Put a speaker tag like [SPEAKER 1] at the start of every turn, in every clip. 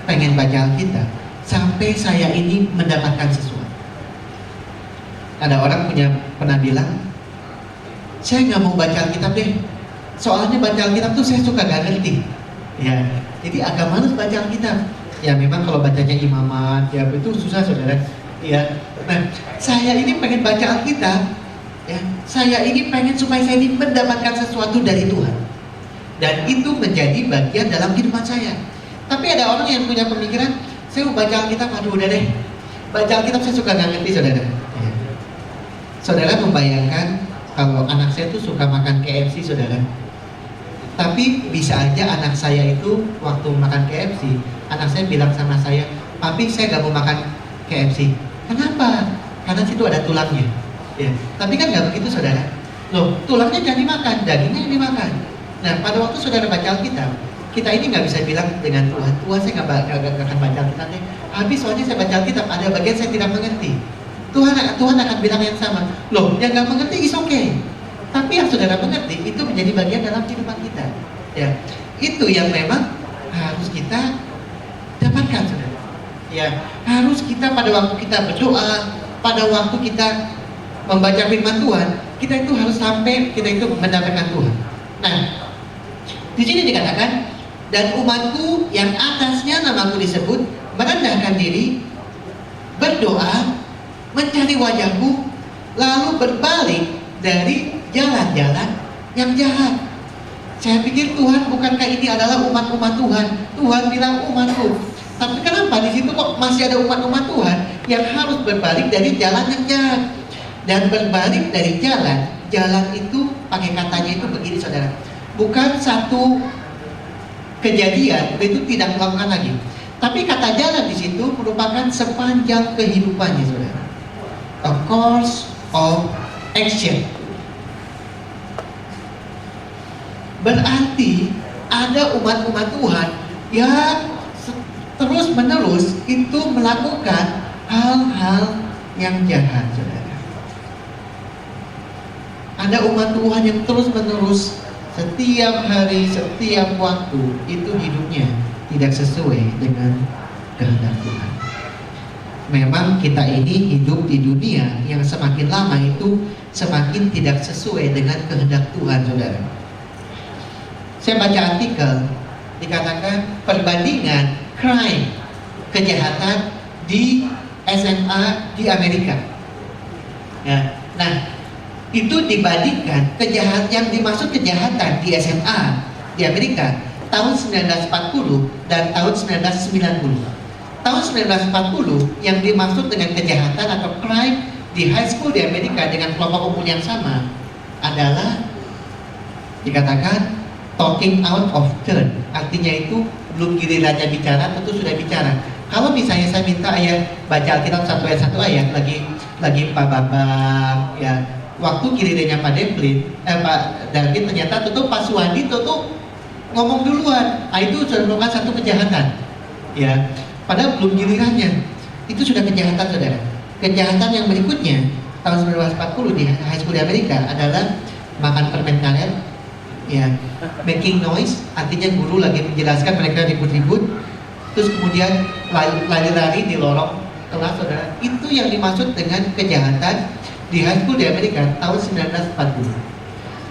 [SPEAKER 1] pengen baca Alkitab sampai saya ini mendapatkan sesuatu. Ada orang pernah bilang, saya nggak mau baca Alkitab deh, soalnya baca Alkitab tuh saya suka gak ngerti. Ya, jadi agak males baca Alkitab. Ya memang kalau bacanya imamat, ya itu susah saudara. Ya, nah saya ini pengen baca Alkitab. Ya, saya ini pengen supaya saya ini mendapatkan sesuatu dari Tuhan. Dan itu menjadi bagian dalam kehidupan saya. Tapi ada orang yang punya pemikiran, saya mau baca Alkitab, aduh udah deh, baca Alkitab saya suka gak ngerti saudara. Ya. Saudara membayangkan kalau anak saya tuh suka makan KFC saudara. Tapi bisa aja anak saya itu waktu makan KFC, anak saya bilang sama saya, papi saya gak mau makan KFC. Kenapa? Karena situ ada tulangnya. Ya. Tapi kan gak begitu saudara. Loh, tulangnya jangan dimakan, dagingnya yang dimakan. Nah, pada waktu saudara baca Alkitab, kita ini gak bisa bilang dengan Tuhan, Tuhan saya gak akan baca Alkitab deh. Habis soalnya saya baca Alkitab, ada bagian saya tidak mengerti. Tuhan akan bilang yang sama. Loh, yang gak mengerti is okay. Tapi yang saudara mengerti itu menjadi bagian dalam kehidupan kita. Ya, itu yang memang harus kita dapatkan, saudara. Ya, harus kita pada waktu kita berdoa, pada waktu kita membaca firman Tuhan, kita itu harus sampai kita itu mendapatkan Tuhan. Nah, di sini dikatakan, dan umatku yang atasnya namaku disebut merendahkan diri, berdoa, mencari wajahku, lalu berbalik dari jalan-jalan yang jahat. Saya pikir Tuhan, bukankah ini adalah umat-umat Tuhan? Tuhan bilang umatku. Tapi kenapa di situ kok masih ada umat-umat Tuhan yang harus berbalik dari jalan yang jahat? Dan berbalik dari jalan itu pakai katanya itu begini saudara. Bukan satu kejadian itu tidak melakukan lagi. Tapi kata jalan di situ merupakan sepanjang kehidupannya saudara. A course of action. Berarti ada umat-umat Tuhan yang terus menerus itu melakukan hal-hal yang jahat saudara. Ada umat Tuhan yang terus menerus setiap hari, setiap waktu itu hidupnya tidak sesuai dengan kehendak Tuhan. Memang kita ini hidup di dunia yang semakin lama itu semakin tidak sesuai dengan kehendak Tuhan saudara. Saya baca artikel dikatakan perbandingan crime, kejahatan di SMA di Amerika. Ya, nah itu dibandingkan kejahatan yang dimaksud kejahatan di SMA di Amerika tahun 1940 dan tahun 1990. Tahun 1940 yang dimaksud dengan kejahatan atau crime di high school di Amerika dengan kelompok umur yang sama adalah dikatakan talking out of turn, artinya itu belum gilirannya bicara tentu sudah bicara. Kalau misalnya saya minta ayah baca Alkitab satu ayat lagi Pak Bambang ya, waktu gilirannya Pak Devlin, Pak David ternyata tutup Pak Suwandi tutup ngomong duluan, itu sudah merupakan satu kejahatan ya, padahal belum gilirannya, itu sudah kejahatan saudara. Kejahatan yang berikutnya tahun 1940 di high school di Amerika adalah makan permen karet ya, making noise, artinya guru lagi menjelaskan mereka ribut-ribut, terus kemudian lari-lari di lorong kelas saudara. Itu yang dimaksud dengan kejahatan di high school di Amerika tahun 1940.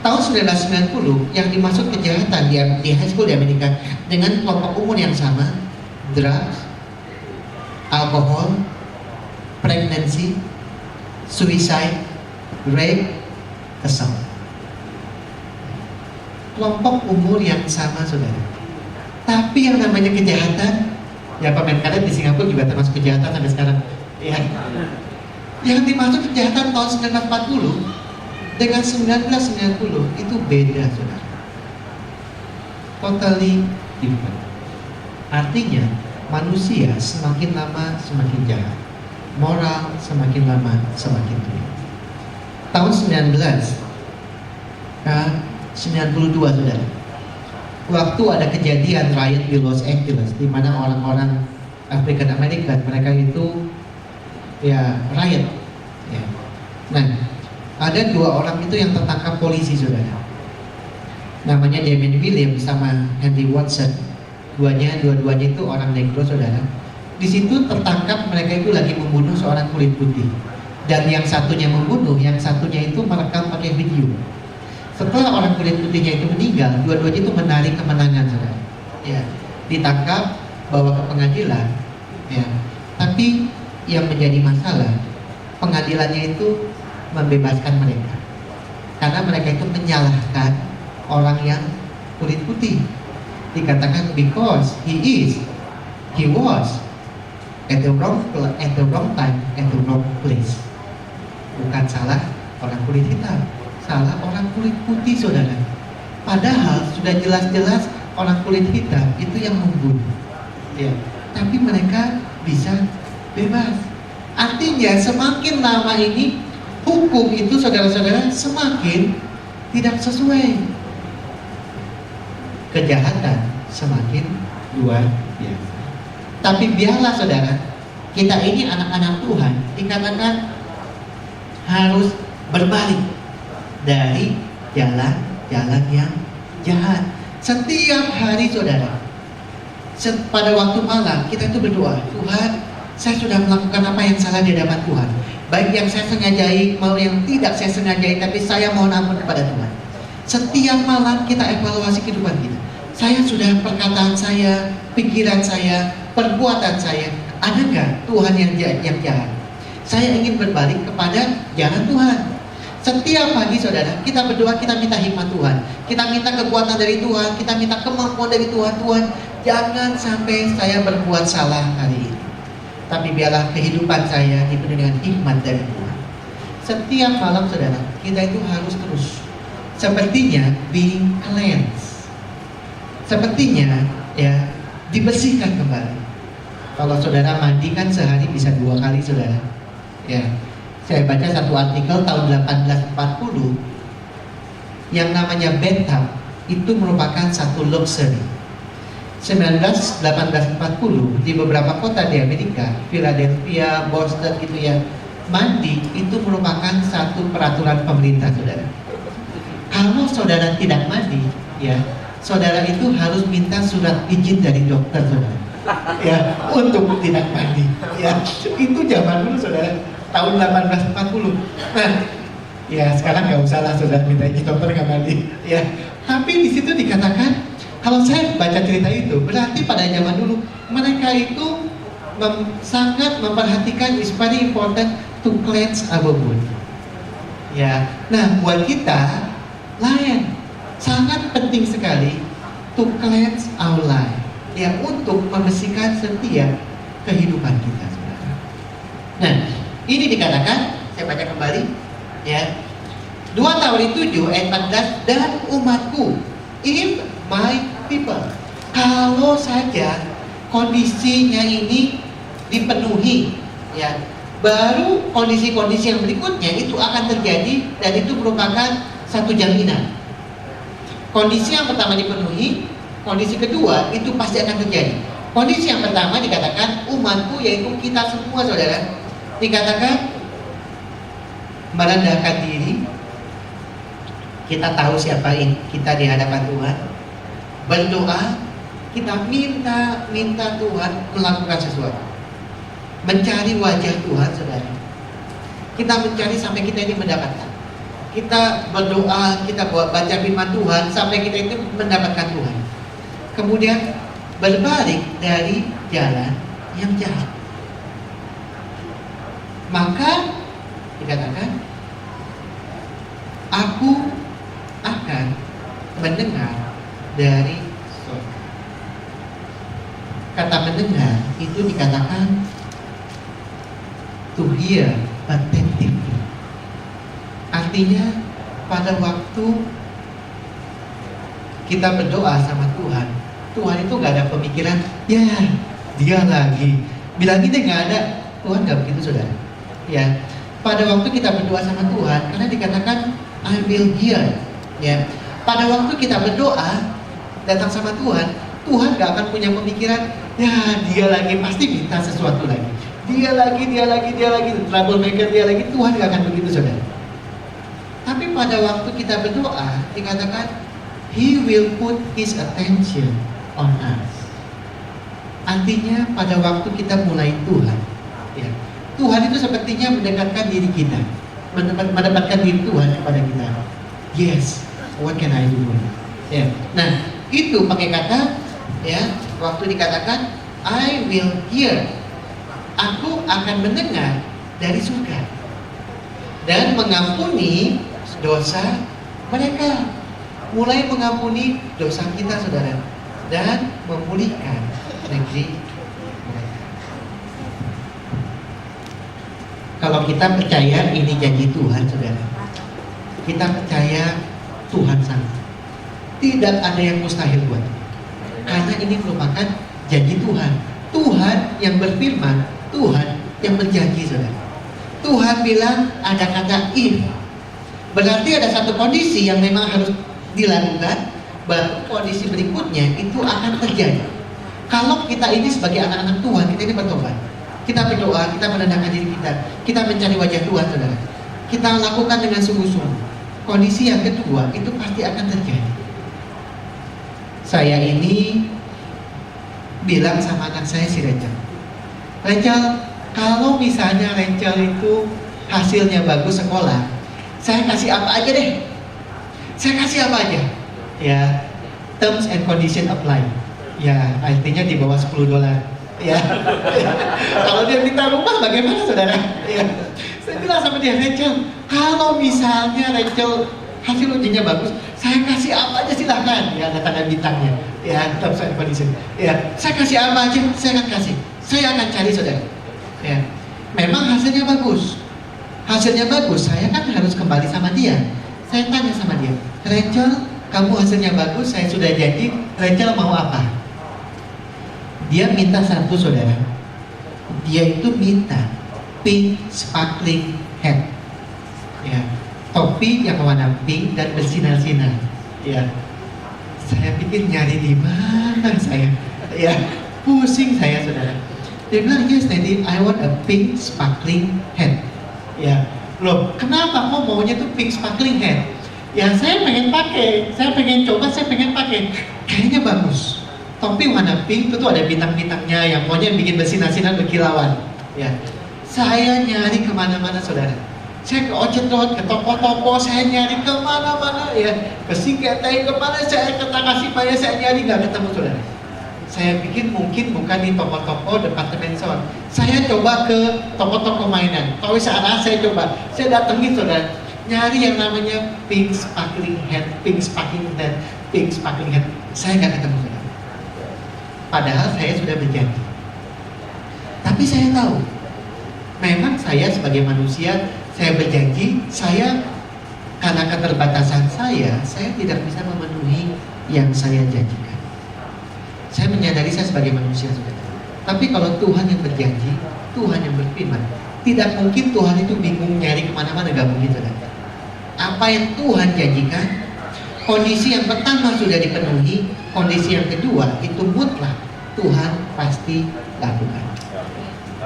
[SPEAKER 1] Tahun 1990 yang dimaksud kejahatan di high school di Amerika dengan kelompok umur yang sama, drugs, alkohol, pregnancy, suicide, rape, assault. Kelompok umur yang sama saudara. Tapi yang namanya kejahatan, ya permen karet di Singapura juga termasuk kejahatan sampai sekarang ya. Yang dimaksud kejahatan tahun 1940 dengan 1990 itu beda saudara. Totally different. Artinya manusia semakin lama semakin jahat, moral semakin lama semakin tua. Tahun 92 saudara, waktu ada kejadian riot di Los Angeles di mana orang-orang African American mereka itu ya riot ya. Nah ada dua orang itu yang tertangkap polisi saudara, namanya Damien Williams sama Henry Watson. dua-duanya itu orang negro, saudara. Di situ tertangkap mereka itu lagi membunuh seorang kulit putih. Dan yang satunya membunuh, yang satunya itu merekam pakai video. Setelah orang kulit putihnya itu meninggal, dua-duanya itu menarik kemenangan, saudara. Ya, ditangkap, bawa ke pengadilan. Ya, tapi yang menjadi masalah, pengadilannya itu membebaskan mereka. Karena mereka itu menyalahkan orang yang kulit putih. Dikatakan because he was at the wrong time, at the wrong place. Bukan salah orang kulit hitam, salah orang kulit putih, saudara. Padahal sudah jelas-jelas orang kulit hitam itu yang membunuh. Ya, tapi mereka bisa bebas. Artinya semakin lama ini hukum itu, saudara-saudara, semakin tidak sesuai. Kejahatan semakin luar biasa. Tapi biarlah, saudara, kita ini anak-anak Tuhan dikatakan harus berbalik dari jalan-jalan yang jahat. Setiap hari, saudara, pada waktu malam kita itu berdoa, Tuhan, saya sudah melakukan apa yang salah di hadapan Tuhan, baik yang saya sengajai maupun yang tidak saya sengajai, tapi saya mohon ampun kepada Tuhan. Setiap malam kita evaluasi kehidupan kita. Saya sudah, perkataan saya, pikiran saya, perbuatan saya, ada nggak Tuhan yang jahat? Saya ingin berbalik kepada jalan Tuhan. Setiap pagi, saudara, kita berdoa, kita minta hikmat Tuhan, kita minta kekuatan dari Tuhan, kita minta kemampuan dari Tuhan. Tuhan, jangan sampai saya berbuat salah hari ini, tapi biarlah kehidupan saya dipenuhi dengan hikmat dari Tuhan. Setiap malam, saudara, kita itu harus terus sepertinya being cleansed, sepertinya ya dibersihkan kembali. Kalau saudara mandi kan sehari bisa 2 kali, saudara. Ya, saya baca satu artikel tahun 1840, yang namanya bathtub itu merupakan satu luxury. 1840 di beberapa kota di Amerika, Philadelphia, Boston gitu ya, mandi itu merupakan satu peraturan pemerintah, saudara. Kalau saudara tidak mandi, ya, saudara itu harus minta surat izin dari dokter, saudara, ya, untuk tidak mandi. Ya, itu zaman dulu, saudara, tahun 1840. Nah, ya sekarang nggak usah lah, saudara, minta izin dokter nggak mandi. Ya, tapi di situ dikatakan, kalau saya baca cerita itu, berarti pada zaman dulu mereka itu sangat memperhatikan, is very important to cleanse our body. Ya, nah buat kita lain, sangat penting sekali to cleanse our life, ya, untuk membersihkan setiap kehidupan kita, saudara. Nah, ini dikatakan, saya baca kembali, ya, 2 Tawarik 7 ayat 14, dan umatku, if my people, kalau saja kondisinya ini dipenuhi, ya, baru kondisi-kondisi yang berikutnya itu akan terjadi, dan itu merupakan satu jaminan. Kondisi yang pertama dipenuhi, kondisi kedua itu pasti akan terjadi. Kondisi yang pertama dikatakan umatku, yaitu kita semua, saudara, dikatakan merendahkan diri. Kita tahu siapa kita di hadapan Tuhan. Berdoa, kita minta Tuhan melakukan sesuatu. Mencari wajah Tuhan, saudara. Kita mencari sampai kita ini mendapatkan. Kita berdoa, kita baca firman Tuhan sampai kita itu mendapatkan Tuhan. Kemudian berbalik dari jalan yang jahat. Maka dikatakan, aku akan mendengar dari surga. Kata mendengar itu dikatakan to hear attentively. Artinya pada waktu kita berdoa sama Tuhan, Tuhan itu gak ada pemikiran, ya dia lagi bilang ini gak ada. Tuhan gak begitu, saudara. Ya, pada waktu kita berdoa sama Tuhan, karena dikatakan I will hear, ya, pada waktu kita berdoa datang sama Tuhan, Tuhan gak akan punya pemikiran, ya dia lagi pasti minta sesuatu lagi, dia lagi troublemaker, dia lagi. Tuhan gak akan begitu, saudara. Tapi pada waktu kita berdoa dikatakan He will put His attention on us. Artinya pada waktu kita mulai Tuhan, ya, Tuhan itu sepertinya mendekatkan diri kita, mendapatkan diri Tuhan kepada kita. Yes, what can I do? Ya. Nah, itu pakai kata, ya, waktu dikatakan I will hear, aku akan mendengar dari surga dan mengampuni dosa mereka. Mulai mengampuni dosa kita, saudara, dan memulihkan negeri mereka. Kalau kita percaya ini janji Tuhan, saudara, kita percaya Tuhan sanggup. Tidak ada yang mustahil buat, karena ini merupakan janji Tuhan. Tuhan yang berfirman, Tuhan yang berjanji, saudara. Tuhan bilang ada kata if, berarti ada satu kondisi yang memang harus dilakukan, baru kondisi berikutnya itu akan terjadi. Kalau kita ini sebagai anak-anak Tuhan, kita ini bertobat, kita berdoa, kita merendahkan diri kita mencari wajah Tuhan, saudara, kita lakukan dengan sungguh-sungguh, kondisi yang kedua itu pasti akan terjadi. Saya ini bilang sama anak saya, si Rachel, kalau misalnya Rachel itu hasilnya bagus sekolah, saya kasih apa aja deh. Saya kasih apa aja? Ya, terms and condition apply. Ya, artinya di bawah $10. Ya. Kalau dia minta rumah bagaimana, saudara? Ya. Saya bilang sama dia, Rachel, kalau misalnya Rachel hasil ujiannya bagus, saya kasih apa aja silahkan. Ya, ada tanda bintangnya. Ya, terms and condition. Ya, saya kasih apa aja, saya akan kasih. Saya akan cari, saudara. Ya, memang hasilnya bagus. Hasilnya bagus, saya kan harus kembali sama dia. Saya tanya sama dia, Rachel, kamu hasilnya bagus, saya sudah janji, Rachel mau apa? Dia minta satu, saudara. Dia itu minta pink sparkling hat. Ya, topi yang warna pink dan bersinar-sinar. Ya, saya pikir nyari di mana saya? Ya, pusing saya, saudara. Dia bilang, yes daddy, I want a pink sparkling hat. Ya, loh, kenapa kok maunya tuh pink sparkling hat? Ya, saya pengen pakai, saya pengen coba, saya pengen pakai. Kayaknya bagus. Topi warna pink itu tuh ada bintang-bintangnya yang pokoknya bikin bersinar-sinar, berkilauan. Ya, saya nyari kemana-mana, saudara. Saya ke Ocetot, ke toko-toko, saya nyari kemana-mana, ya, ke Singketai, kemana, saya ke Takashimaya, saya nyari nggak ketemu, saudara. Saya pikir mungkin bukan di toko-toko departemen store. Saya coba ke toko-toko mainan. Toys R Us saya coba. Saya datengin, saudara, nyari yang namanya pink sparkling hat, pink sparkling hat, pink sparkling hat. Saya nggak ketemu, saudara. Padahal saya sudah berjanji. Tapi saya tahu, memang saya sebagai manusia, saya berjanji, saya karena keterbatasan saya tidak bisa memenuhi yang saya janjikan. Saya menyadari saya sebagai manusia, saudara. Tapi kalau Tuhan yang berjanji, Tuhan yang berfirman, tidak mungkin Tuhan itu bingung nyari kemana-mana, gak mungkin, saudara. Apa yang Tuhan janjikan, kondisi yang pertama sudah dipenuhi, kondisi yang kedua itu mutlak Tuhan pasti lakukan.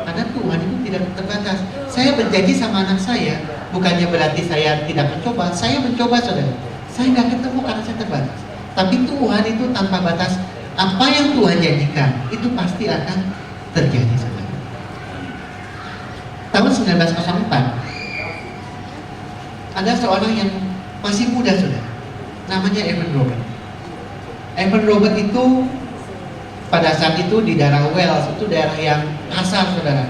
[SPEAKER 1] Karena Tuhan itu tidak terbatas. Saya berjanji sama anak saya, bukannya berarti saya tidak mencoba. Saya mencoba, saudara. Saya nggak ketemu karena saya terbatas. Tapi Tuhan itu tanpa batas. Apa yang Tuhan janjikan itu pasti akan terjadi, saudara. Tahun 1904 ada seorang yang masih muda, saudara, namanya Evan Robert. Evan Robert itu pada saat itu di daerah Wales, itu daerah yang kasar, saudara.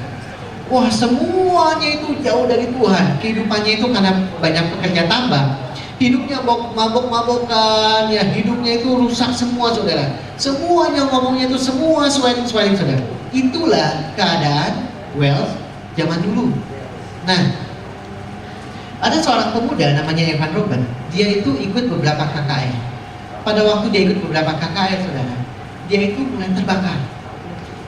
[SPEAKER 1] Wah, semuanya itu jauh dari Tuhan. Kehidupannya itu karena banyak pekerja tambang, hidupnya mabok-mabokan, ya, hidupnya itu rusak semua, saudara. Semuanya ngomongnya itu semua swearing, saudara. Itulah keadaan Wales zaman dulu. Nah, ada seorang pemuda namanya Evan Robert. Dia itu ikut beberapa KKR. Pada waktu dia ikut beberapa KKR, saudara, dia itu mulai terbakar.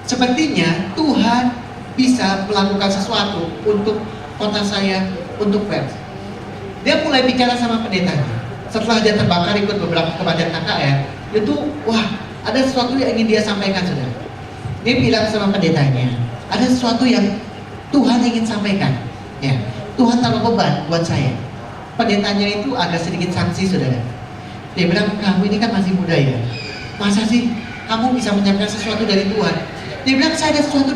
[SPEAKER 1] Sepertinya Tuhan bisa melakukan sesuatu untuk kota saya, untuk Wales. Dia mulai bicara sama pendetanya. Setelah dia terbakar ikut beberapa kebaktian KKR, itu wah, ada sesuatu yang ingin dia sampaikan, saudara. Dia bilang sama pendetanya, ada sesuatu yang Tuhan ingin sampaikan. Ya, Tuhan taruh beban buat saya. Pendetanya itu agak sedikit sanksi, saudara. Dia bilang, kamu ini kan masih muda, ya. Masa sih kamu bisa menyampaikan sesuatu dari Tuhan? Dia bilang saya ada sesuatu